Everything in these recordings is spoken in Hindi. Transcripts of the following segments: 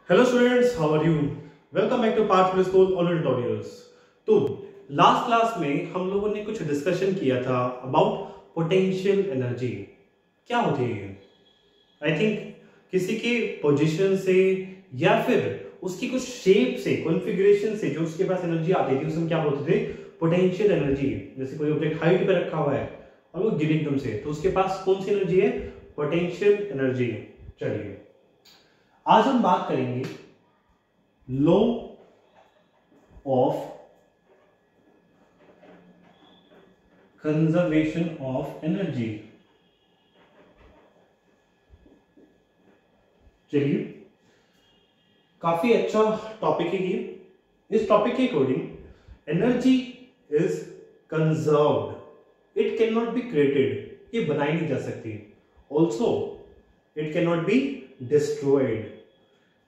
Hello students, how are you? Welcome back to Pathway School Online Tutorials. तो लास्ट क्लास में हम लोगों ने कुछ डिस्कशन किया था अबाउट पोटेंशियल एनर्जी। क्या होती है? आई थिंक किसी के पोजीशन से या फिर उसकी कुछ शेप से, कॉन्फ़िगरेशन से जो उसके पास एनर्जी आती थी उसे हम क्या बोलते थे? Potential energy. जैसे कोई ऑब्जेक्ट हाइट पे रखा हुआ है और वो गिरे एकदम से, तो उसके पास कौन सी एनर्जी है? Potential energy. चलिए आज हम बात करेंगे law of conservation of energy. चलिए, काफी अच्छा टॉपिक है ये। इस टॉपिक के according energy is conserved, it can not be created, ये बनाई नहीं जा सकती। Also it can not be destroyed,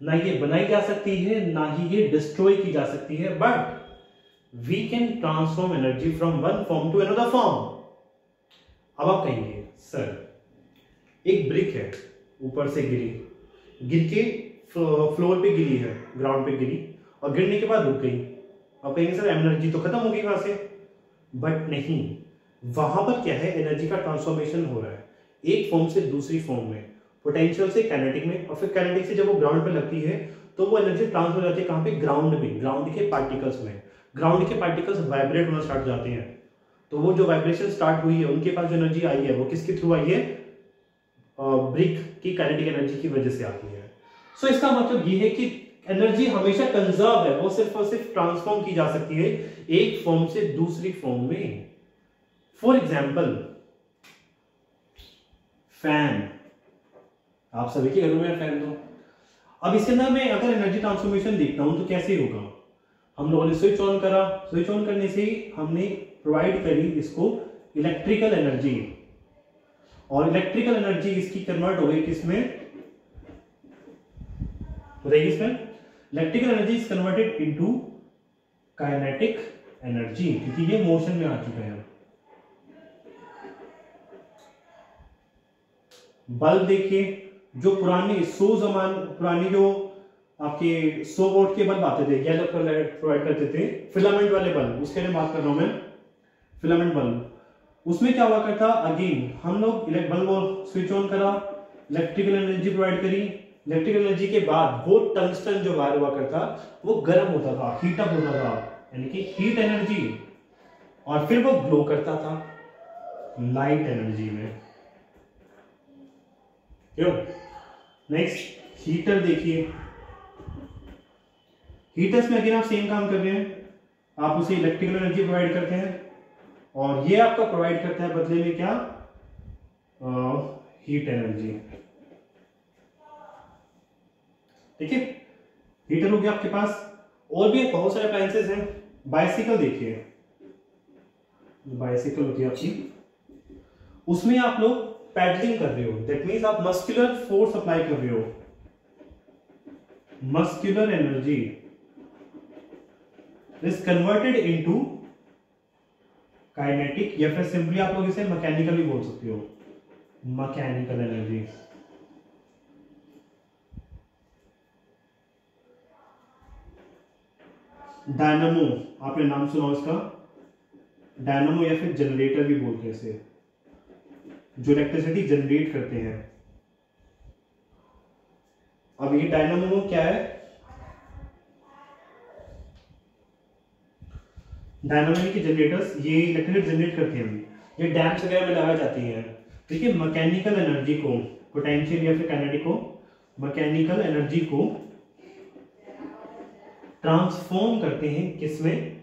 ना ये बनाई जा सकती है ना ही ये डिस्ट्रॉय की जा सकती है, but we can transform energy from one form to another form. अब आप कहेंगे सर एक ब्रिक है, ऊपर से गिर के फ्लोर पे गिरी है, ग्राउंड पे गिरी और गिरने के बाद रुक गई। आप कहेंगे सर एनर्जी तो खत्म हो गई वहां से, बट नहीं, वहां पर क्या है, एनर्जी का ट्रांसफॉर्मेशन हो रहा है एक फॉर्म से दूसरी फॉर्म में, पोटेंशियल से काइनेटिक में, और फिर काइनेटिक से जब वो ग्राउंड पे लगती है तो वो एनर्जी ट्रांसफर हो जाती है कहां पे? ग्राउंड में, ग्राउंड के पार्टिकल्स में। ग्राउंड के पार्टिकल्स वाइब्रेट होना स्टार्ट हो जाते हैं, तो वो जो वाइब्रेशन स्टार्ट हुई है उनके पास जो एनर्जी आई है वो किसके थ्रू आई है? ब्रिक की काइनेटिक एनर्जी की वजह से आती है। सो इसका मतलब ये है कि एनर्जी हमेशा कंजर्व है, वो सिर्फ और सिर्फ ट्रांसफॉर्म की जा सकती है एक फॉर्म से दूसरी फॉर्म में। फॉर एग्जाम्पल फैन, आप सभी के घरों में फैन हो। अब इसके अंदर मैं अगर एनर्जी ट्रांसफॉर्मेशन देखता हूं तो कैसे होगा? हम लोगों ने स्विच ऑन करा, स्विच ऑन करने से हमने प्रोवाइड करी इसको इलेक्ट्रिकल एनर्जी, और इलेक्ट्रिकल एनर्जी इसकी कन्वर्ट हो गई किसमें? बताइए इसमें electrical energy is converted into kinetic energy, क्योंकि ये मोशन में आ चुका है। बल्ब देखिए, जो पुराने पुराने जो आपके 100 वोल्ट के बल्ब आते थे, येलो कलर प्रोवाइड करते थे, फिलामेंट वाले बल्ब, उसके लिए बात कर रहा हूं मैं, फिलामेंट बल्ब। उसमें क्या हुआ करता? अगेन हम लोग बल्ब स्विच ऑन करा, इलेक्ट्रिकल एनर्जी प्रोवाइड करी, इलेक्ट्रिकल एनर्जी के बाद वो टंगस्टन जो वायर हुआ करता वो गर्म होता था, हीट अप होता था, यानी कि हीट एनर्जी, और फिर वो ग्लो करता था लाइट एनर्जी में। क्यों? नेक्स्ट हीटर देखिए, हीटर्स में अगर आप सेम काम कर रहे हैं, आप उसे इलेक्ट्रिकल एनर्जी प्रोवाइड करते हैं और ये आपका प्रोवाइड करता है बदले में क्या? Heat energy. ठीक है, हीटर हो गया आपके पास। और भी बहुत सारे अप्लायंसेस हैं। बाइसिकल देखिए, बाइसिकल होती है आपकी, उसमें आप लोग पैडलिंग कर रहे हो, दैट मीन्स आप मस्कुलर फोर्स अप्लाई कर रहे हो, muscular energy is converted into kinetic, या फिर सिंपली आप लोग इसे मैकेनिकल भी बोल सकते हो, मैकेनिकल एनर्जी। डायनामो, आपने नाम सुना उसका, डायनामो या फिर जनरेटर भी बोलते हैं इसे, जो इलेक्ट्रिसिटी जनरेट करते हैं। अब ये डायनामो क्या है? डायनामो की जनरेटर्स, ये इलेक्ट्रिसिटी जनरेट करते हैं, ये डैम्स वगैरह में लगाई जाती हैं। ठीक है, मैकेनिकल एनर्जी को, पोटेंशियल या फिर काइनेटिक को, मैकेनिकल एनर्जी को ट्रांसफॉर्म करते हैं किसमें?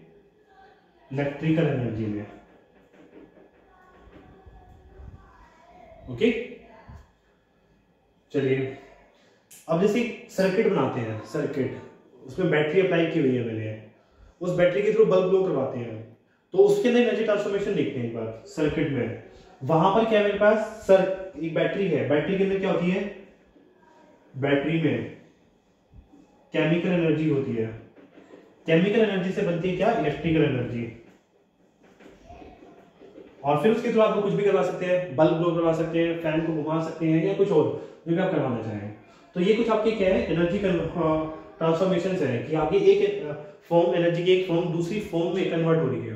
इलेक्ट्रिकल एनर्जी में। ओके, चलिए अब जैसे सर्किट बनाते हैं, सर्किट उसमें बैटरी अप्लाई की हुई है मैंने, उस बैटरी के थ्रू बल्ब ग्लो करवाते हैं, तो उसके अंदर एनर्जी ट्रांसफॉर्मेशन देखते हैं एक बार सर्किट में। वहां पर क्या है मेरे पास? एक बैटरी है, बैटरी के अंदर क्या होती है? बैटरी में केमिकल एनर्जी होती है, केमिकल एनर्जी से बनती है क्या? Electrical energy. और फिर उसके थ्रू आप कुछ भी करवा सकते हैं, बल्ब ग्लो करवा सकते हैं, फैन को घुमा सकते हैं, या कुछ और जो भी आप करवाना चाहें। तो ये कुछ आपके क्या है, एनर्जी ट्रांसफॉर्मेशन है कि आपकी एक फॉर्म, एनर्जी की एक फॉर्म दूसरी फॉर्म में कन्वर्ट हो रही है।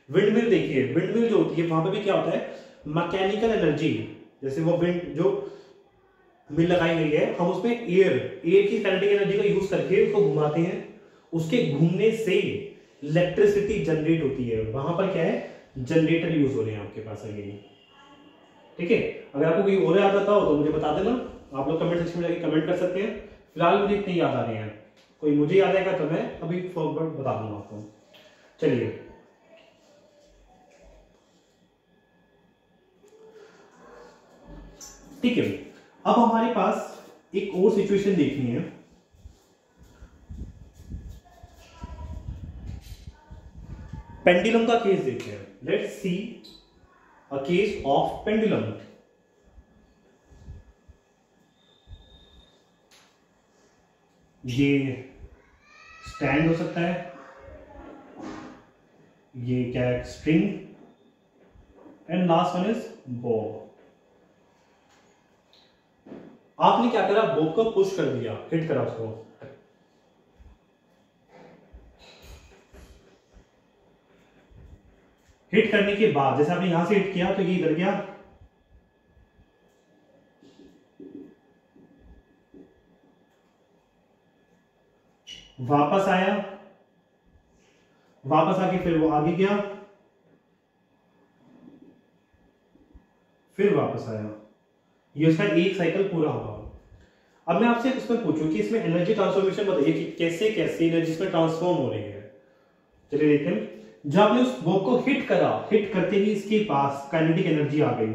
विंड मिल देखिए, विंड मिल जो होती है वहां पे भी क्या होता है, मैकेनिकल एनर्जी, जैसे वो विंड जो मिल लगाई गई है, हम उसमें एयर की काइनेटिक एनर्जी का यूज करके उसको घुमाते हैं, उसके घूमने से इलेक्ट्रिसिटी जनरेट होती है। वहां पर क्या है, जनरेटर यूज हो रहे हैं आपके पास अगेन। ठीक है, अगर आपको कोई और याद आता हो तो मुझे बता देना, आप लोग कमेंट सेक्शन में जाके कमेंट कर सकते हैं। फिलहाल मुझे इतने याद आ रहे हैं, कोई मुझे याद आएगा तो मैं अभी फॉरवर्ड बता दूंगा आपको। चलिए, ठीक है, अब हमारे पास एक और सिचुएशन देखनी है। पेंडुलम का केस देखते हैं। Let's see a case of pendulum. ये स्टैंड हो सकता है, ये क्या है, string, and last one is Bob. आपने क्या करा, बॉब को पुश कर दिया, हिट करा उसको। हिट करने के बाद जैसे आपने यहां से हिट किया तो ये इधर गया, वापस आया, वापस आके फिर वो आगे गया, फिर वापस आया। ये उसका एक साइकिल पूरा होगा। अब मैं आपसे इसमें पूछूं कि इसमें एनर्जी ट्रांसफॉर्मेशन बताइए कि कैसे कैसे एनर्जी इसमें ट्रांसफॉर्म हो रही है। चलिए देखते हैं। जब आपने उस बॉब को हिट करा, हिट करते ही इसके पास काइनेटिक एनर्जी आ गई,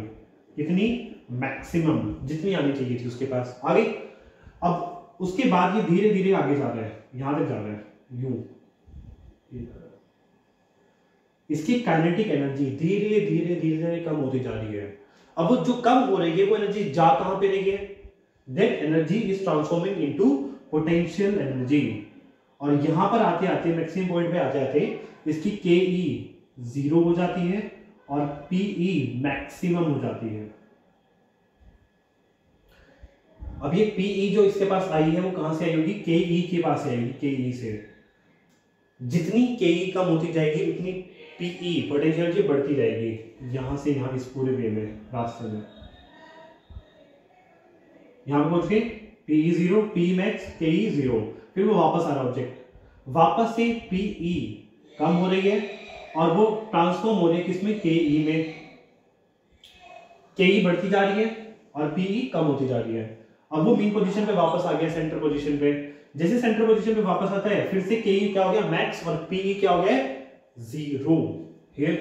कितनी, मैक्सिमम, जितनी आनी चाहिए थी उसके पास आ गई। अब उसके बाद ये धीरे धीरे आगे जा रहा है, यहां तक जा रहा है, यूं, इसकी काइनेटिक एनर्जी धीरे धीरे धीरे धीरे कम होती जा रही है। अब वो जो कम हो रही है वो एनर्जी जा कहां पे रही है, that energy is transforming into potential energy. और यहां पर आते आते मैक्सिमम पॉइंट पे आते आते इसकी के जीरो हो जाती है और पीई मैक्सिमम हो जाती है। अब ये पीई जो इसके पास आई है वो कहां से आई होगी, केई के पास से आएगी, केई से। जितनी केई कम होती जाएगी उतनी पीई पोटेंशियल एनर्जी बढ़ती जाएगी, यहां से यहां इस पूरे वे में, रास्ते में। यहां पर पहुंच गए, पीई जीरो, पी मैक्स, केई जीरो, फिर वो वापस आ रहा ऑब्जेक्ट, वापस से पीई कम हो रही है और वो ट्रांसफॉर्म हो रही है किसमें, केई में। केई बढ़ती जा रही है और पीई कम होती जा रही है। अब वो मीन पोजीशन पे वापस आ गया, सेंटर पोजीशन पे। जैसे सेंटर पोजीशन पे वापस आता है, फिर से केई क्या हो गया, मैक्स, और पीई क्या हो गया, zero. Here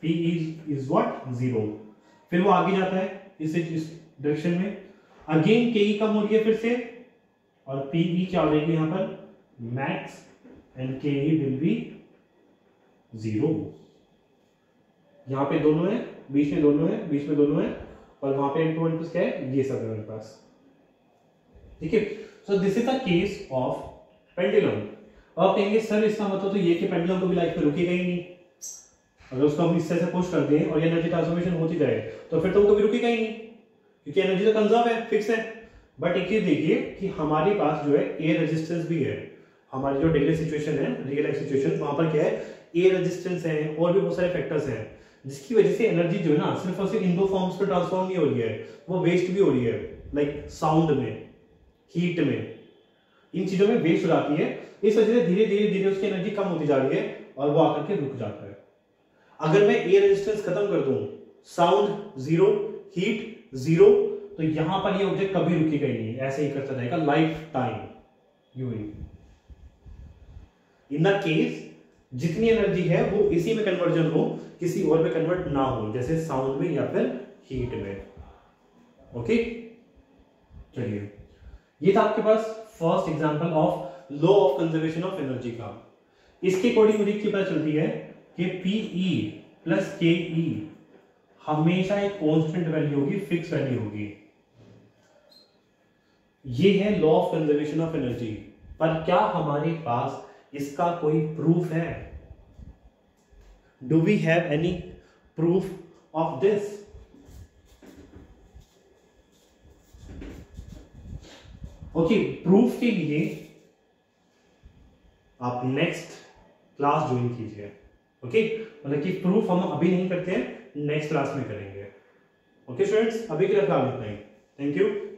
PE is what, zero. फिर वो आगे जाता है इस डायरेक्शन में, अगेन केई कम हो रही है फिर से, और पीई क्या हो जाएगी यहां पर, मैक्स, एंड केई विल बी जीरो। यहां पे दोनों है, बीच में दोनों है, बीच में दोनों है, और वहां पे एंड टू एंड क्या है, ये सब है मेरे पास। ठीक है, so this is the case of pendulum. आप कहेंगे सर इसका मतलब तो ये कि पेंडुलम को भी लाइफ में रुकेगा ही नहीं। अगर उसको हम इस तरह से पुश कर दें और ये एनर्जी ट्रांसफॉर्मेशन होती जाए तो फिर तो वो कभी रुकेगा ही नहीं, क्योंकि एनर्जी तो कंजर्व है, फिक्स है। बट एक चीज देखिए कि हमारे पास जो है एयर रेजिस्टेंस भी है। हमारी जो डेली सिचुएशन है, रियल लाइफ सिचुएशन, वहां पर क्या है, एयर रेजिस्टेंस है और भी बहुत सारे फैक्टर्स हैं, जिसकी वजह से एनर्जी जो है ना सिर्फ और सिर्फ इन दो फॉर्म्स पे ट्रांसफॉर्म नहीं हो रही है, वो वेस्ट भी हो रही है। लाइक साउंड में, हीट में, इन चीजों में वेस्ट हो जाती है। इस वजह से धीरे धीरे धीरे उसकी एनर्जी कम होती जा रही है और वो आकर के रुक जाता है। अगर मैं एयर रेजिस्टेंस खत्म कर दूं, साउंड जीरो, हीट जीरो, तो यहां पर ये ऑब्जेक्ट कभी रुकेगा ही नहीं, ऐसे ही करता रहेगा लाइफ टाइम, यूं ही। इन द केस जितनी एनर्जी है वो इसी में कन्वर्जन हो, किसी और में कन्वर्ट ना हो, जैसे साउंड में या फिर हीट में। ओके, चलिए, ये था आपके पास first example of law of conservation of energy का। इसके अकॉर्डिंग मुझे क्या पता चलती है कि पीई प्लस केई हमेशा एक कांस्टेंट वैल्यू होगी, फिक्स वैल्यू होगी। ये है law of conservation of energy. पर क्या हमारे पास इसका कोई प्रूफ है? Do we have any proof of this? Okay, proof के लिए आप नेक्स्ट क्लास ज्वाइन कीजिए। ओके, मतलब कि प्रूफ हम अभी नहीं करते हैं, नेक्स्ट क्लास में करेंगे। ओके स्टूडेंट्स, अभी के लिए फिलहाल इतना ही। Thank you.